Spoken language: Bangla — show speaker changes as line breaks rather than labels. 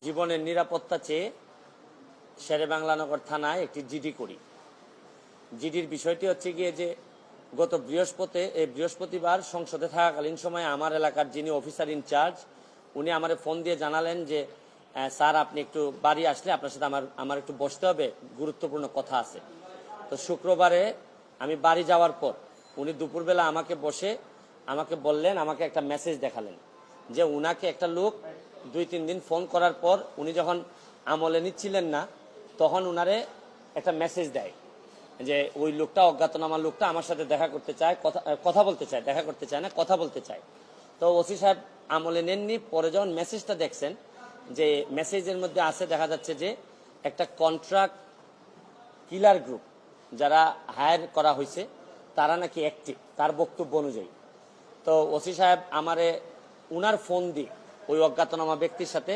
জীবনের নিরাপত্তা চেয়ে শেরেবাংলানগর থানায় একটি জিডি করি। জিডির বিষয়টি হচ্ছে গিয়ে যে গত বৃহস্পতিবার সংসদে থাকাকালীন সময়ে আমার এলাকার যিনি অফিসার ইনচার্জ উনি আমার ফোন দিয়ে জানালেন যে স্যার আপনি একটু বাড়ি আসলে আপনার সাথে আমার একটু বসতে হবে, গুরুত্বপূর্ণ কথা আছে। তো শুক্রবারে আমি বাড়ি যাওয়ার পর উনি দুপুরবেলা আমাকে বললেন, আমাকে একটা মেসেজ দেখালেন যে উনাকে একটা লোক 2-3 দিন ফোন করার পর উনি যখন আমলে নিচ্ছিলেন না তখন উনারে একটা মেসেজ দেয় যে ওই লোকটা, অজ্ঞাতনামা লোকটা আমার সাথে দেখা করতে চায়, কথা বলতে চায়, দেখা করতে চায় না, কথা বলতে চায়। তো ওসি সাহেব আমলে নেননি। পরে যখন মেসেজটা দেখছেন যে মেসেজের মধ্যে আছে, দেখা যাচ্ছে যে একটা কন্ট্রাক্ট কিলার গ্রুপ যারা হায়ার করা হয়েছে তারা নাকি অ্যাক্টিভ, তার বক্তব্য অনুযায়ী। তো ওসি সাহেব আমারে উনার ফোন দিয়ে ওই অজ্ঞাতনামা ব্যক্তির সাথে